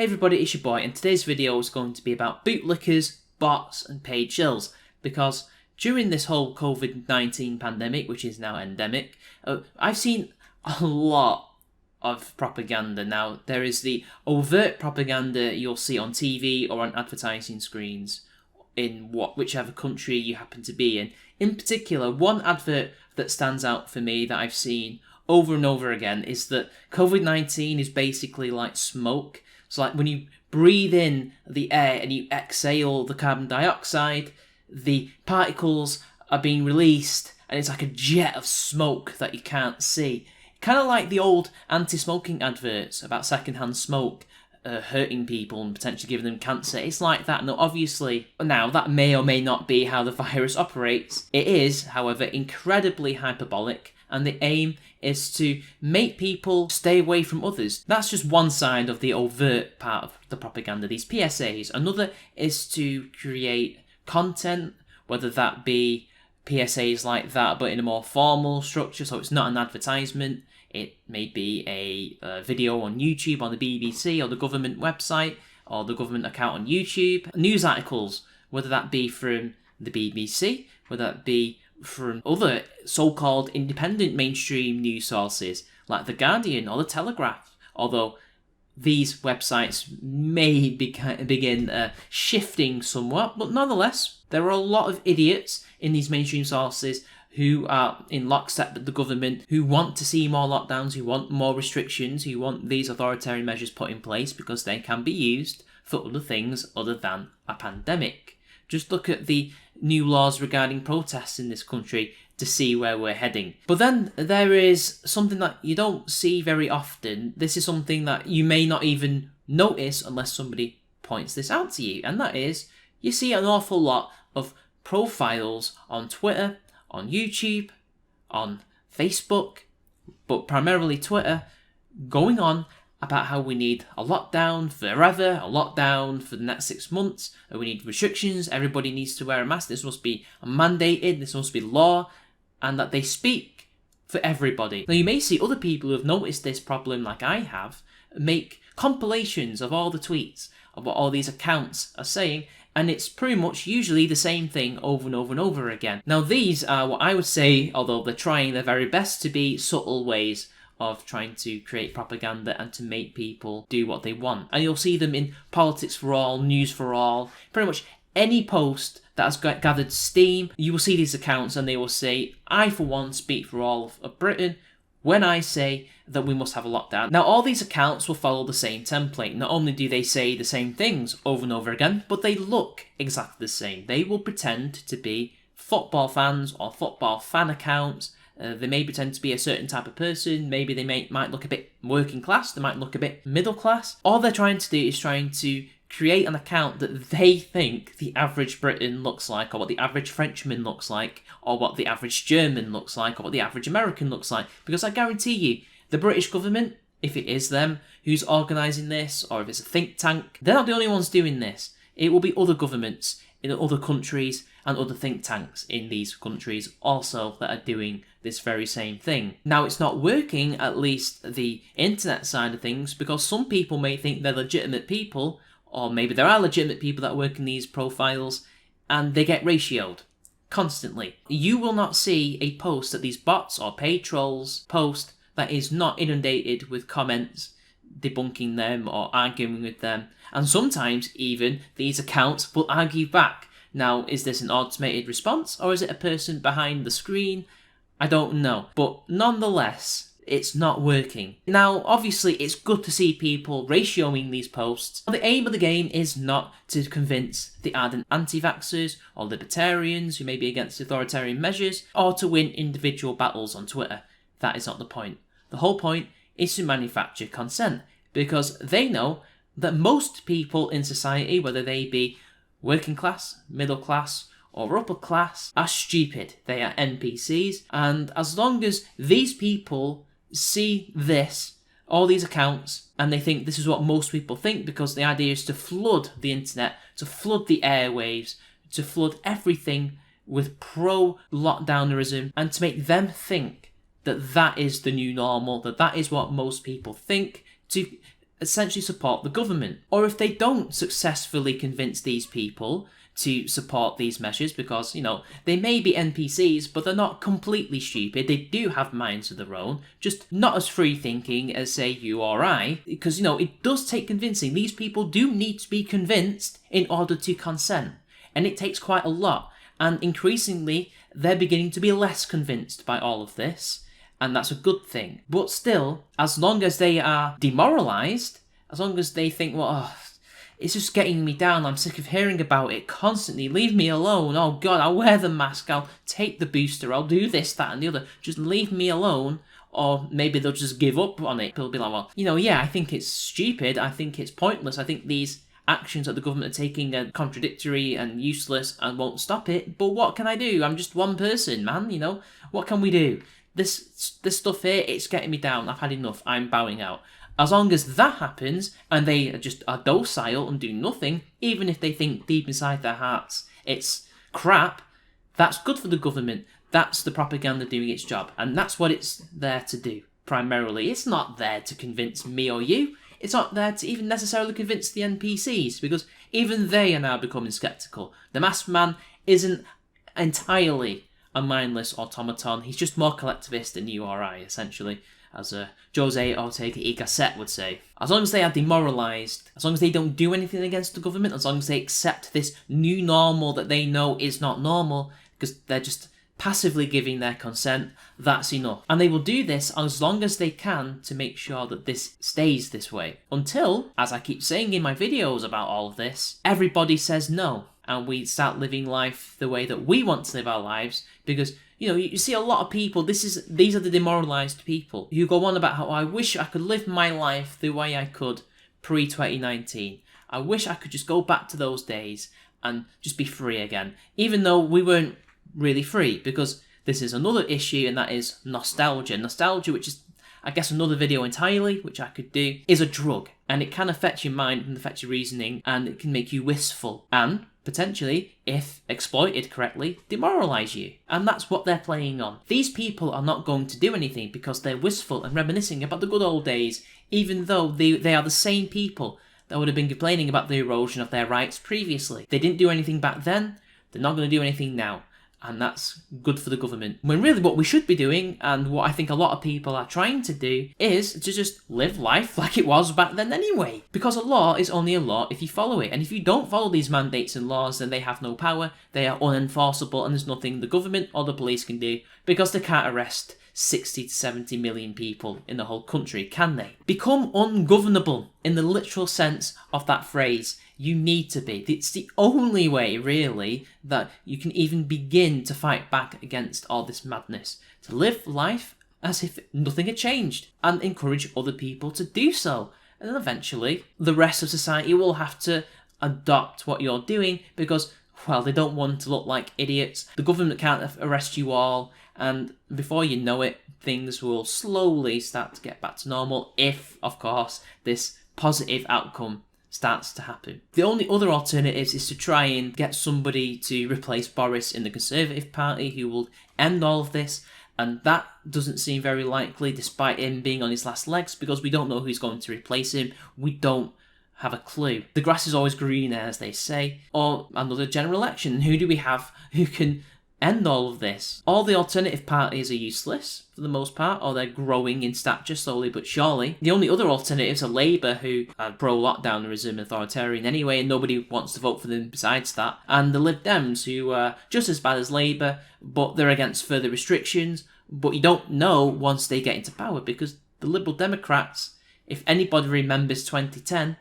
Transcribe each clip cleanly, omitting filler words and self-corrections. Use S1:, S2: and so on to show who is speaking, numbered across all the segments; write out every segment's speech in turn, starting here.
S1: Hey everybody, it's your boy, and today's video is going to be about bootlickers, bots, and paid shills, because during this whole COVID-19 pandemic, which is now endemic, I've seen a lot of propaganda. Now, there is the overt propaganda you'll see on TV or on advertising screens in whichever country you happen to be in. In particular, one advert that stands out for me that I've seen over and over again is that COVID-19 is basically like smoke. So like when you breathe in the air and you exhale the carbon dioxide, the particles are being released and it's like a jet of smoke that you can't see. Kind of like the old anti-smoking adverts about secondhand smoke hurting people and potentially giving them cancer. It's like that. Now, obviously, now that may or may not be how the virus operates. It is, however, incredibly hyperbolic, and the aim is to make people stay away from others. That's just one side of the overt part of the propaganda, these PSAs. Another is to create content, whether that be PSAs like that, but in a more formal structure, so it's not an advertisement. It may be a video on YouTube, on the BBC, or the government website, or the government account on YouTube. News articles, whether that be from the BBC, whether that be from other so-called independent mainstream news sources like The Guardian or The Telegraph, although these websites may begin shifting somewhat, but nonetheless, there are a lot of idiots in these mainstream sources who are in lockstep with the government, who want to see more lockdowns, who want more restrictions, who want these authoritarian measures put in place because they can be used for other things other than a pandemic. Just look at the new laws regarding protests in this country to see where we're heading. But then there is something that you don't see very often. This is something that you may not even notice unless somebody points this out to you, and that is you see an awful lot of profiles on Twitter, on YouTube, on Facebook, but primarily Twitter, going on about how we need a lockdown forever, a lockdown for the next 6 months, and we need restrictions, everybody needs to wear a mask, this must be mandated, this must be law, and that they speak for everybody. Now you may see other people who have noticed this problem like I have, make compilations of all the tweets of what all these accounts are saying, and it's pretty much usually the same thing over and over and over again. Now these are what I would say, although they're trying their very best to be, subtle ways of trying to create propaganda and to make people do what they want. And you'll see them in Politics for All, News for All, pretty much any post that has gathered steam, you will see these accounts and they will say, I for one speak for all of Britain when I say that we must have a lockdown. Now all these accounts will follow the same template. Not only do they say the same things over and over again, but they look exactly the same. They will pretend to be football fans or football fan accounts. They may pretend to be a certain type of person. Maybe they might look a bit working class. They might look a bit middle class. All they're trying to do is trying to create an account that they think the average Briton looks like, or what the average Frenchman looks like, or what the average German looks like, or what the average American looks like. Because I guarantee you, the British government, if it is them who's organising this, or if it's a think tank, they're not the only ones doing this. It will be other governments in other countries and other think tanks in these countries also that are doing this very same thing. Now it's not working, at least the internet side of things, because some people may think they're legitimate people, or maybe there are legitimate people that work in these profiles, and they get ratioed constantly. You will not see a post that these bots or paid trolls post that is not inundated with comments debunking them or arguing with them, and sometimes even these accounts will argue back. Now, is this an automated response, or is it a person behind the screen? I don't know, but nonetheless, it's not working. Now, obviously, it's good to see people ratioing these posts. The aim of the game is not to convince the ardent anti-vaxxers or libertarians who may be against authoritarian measures, or to win individual battles on Twitter. That is not the point. The whole point is to manufacture consent, because they know that most people in society, whether they be working class, middle class, or upper class, are stupid. They are NPCs, and as long as these people see this, all these accounts, and they think this is what most people think, because the idea is to flood the internet, to flood the airwaves, to flood everything with pro-lockdownerism, and to make them think that that is the new normal, that that is what most people think, to essentially support the government. Or if they don't successfully convince these people to support these measures, because, they may be NPCs, but they're not completely stupid. They do have minds of their own, just not as free thinking as, say, you or I, because, it does take convincing. These people do need to be convinced in order to consent, and it takes quite a lot. And increasingly, they're beginning to be less convinced by all of this, and that's a good thing. But still, as long as they are demoralised, as long as they think, well, it's just getting me down, I'm sick of hearing about it constantly, leave me alone, oh god, I'll wear the mask, I'll take the booster, I'll do this, that and the other, just leave me alone. Or maybe they'll just give up on it. They'll be like, well, I think it's stupid, I think it's pointless, I think these actions that the government are taking are contradictory and useless and won't stop it, but what can I do? I'm just one person, man, what can we do? This stuff here, it's getting me down, I've had enough, I'm bowing out. As long as that happens, and they just are docile and do nothing, even if they think deep inside their hearts it's crap, that's good for the government. That's the propaganda doing its job, and that's what it's there to do, primarily. It's not there to convince me or you. It's not there to even necessarily convince the NPCs, because even they are now becoming sceptical. The masked man isn't entirely a mindless automaton, he's just more collectivist than you or I, essentially. As Jose Ortega y Gasset would say. As long as they are demoralised, as long as they don't do anything against the government, as long as they accept this new normal that they know is not normal, because they're just passively giving their consent, that's enough. And they will do this as long as they can to make sure that this stays this way. Until, as I keep saying in my videos about all of this, everybody says no, and we start living life the way that we want to live our lives, because you see a lot of people, these are the demoralised people, who go on about how I wish I could live my life the way I could pre-2019. I wish I could just go back to those days and just be free again. Even though we weren't really free, because this is another issue, and that is nostalgia. Nostalgia, which is, I guess, another video entirely, which I could do, is a drug. And it can affect your mind and affect your reasoning, and it can make you wistful. And potentially, if exploited correctly, demoralise you. And that's what they're playing on. These people are not going to do anything because they're wistful and reminiscing about the good old days, even though they are the same people that would have been complaining about the erosion of their rights previously. They didn't do anything back then, they're not going to do anything now. And that's good for the government. When really what we should be doing, and what I think a lot of people are trying to do, is to just live life like it was back then anyway. Because a law is only a law if you follow it. And if you don't follow these mandates and laws, then they have no power, they are unenforceable, and there's nothing the government or the police can do, because they can't arrest 60 to 70 million people in the whole country, can they? Become ungovernable, in the literal sense of that phrase. You need to be. It's the only way, really, that you can even begin to fight back against all this madness. To live life as if nothing had changed, and encourage other people to do so. And then eventually, the rest of society will have to adopt what you're doing, because, well, they don't want to look like idiots. The government can't arrest you all, and before you know it, things will slowly start to get back to normal, if, of course, this positive outcome starts to happen. The only other alternatives is to try and get somebody to replace Boris in the Conservative Party who will end all of this, and that doesn't seem very likely despite him being on his last legs, because we don't know who's going to replace him. We don't have a clue. The grass is always greener, as they say. Or another general election. Who do we have who can end all of this? All the alternative parties are useless for the most part, or they're growing in stature slowly but surely. The only other alternatives are Labour, who are pro-lockdownerism and authoritarian anyway, and nobody wants to vote for them besides that. And the Lib Dems, who are just as bad as Labour, but they're against further restrictions. But you don't know once they get into power, because the Liberal Democrats, if anybody remembers 2010,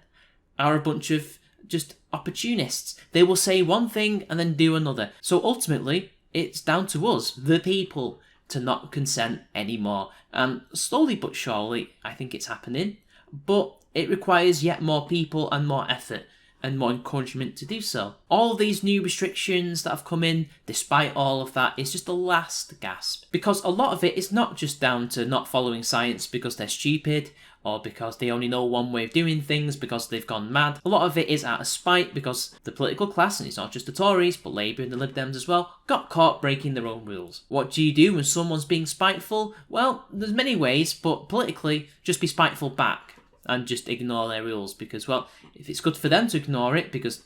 S1: are a bunch of just opportunists. They will say one thing and then do another. So ultimately, it's down to us, the people, to not consent anymore. And slowly but surely, I think it's happening. But it requires yet more people and more effort and more encouragement to do so. All these new restrictions that have come in, despite all of that, is just the last gasp. Because a lot of it is not just down to not following science because they're stupid, or because they only know one way of doing things because they've gone mad. A lot of it is out of spite because the political class, and it's not just the Tories, but Labour and the Lib Dems as well, got caught breaking their own rules. What do you do when someone's being spiteful? Well, there's many ways, but politically, just be spiteful back. and just ignore their rules because, well, if it's good for them to ignore it because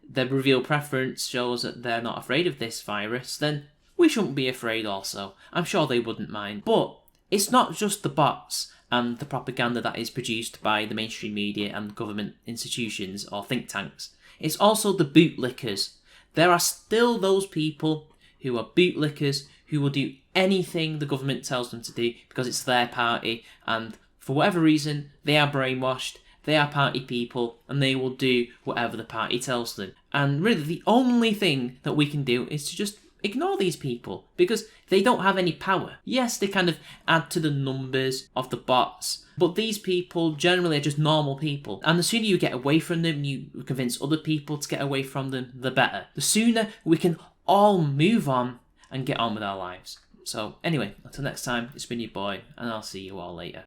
S1: their reveal preference shows that they're not afraid of this virus, then we shouldn't be afraid also. I'm sure they wouldn't mind. But it's not just the bots and the propaganda that is produced by the mainstream media and government institutions or think tanks. It's also the bootlickers. There are still those people who are bootlickers who will do anything the government tells them to do because it's their party, and for whatever reason, they are brainwashed, they are party people, and they will do whatever the party tells them. And really, the only thing that we can do is to just ignore these people because they don't have any power. Yes, they kind of add to the numbers of the bots, but these people generally are just normal people. And the sooner you get away from them, you convince other people to get away from them, the better. The sooner we can all move on and get on with our lives. So anyway, until next time, it's been your boy, and I'll see you all later.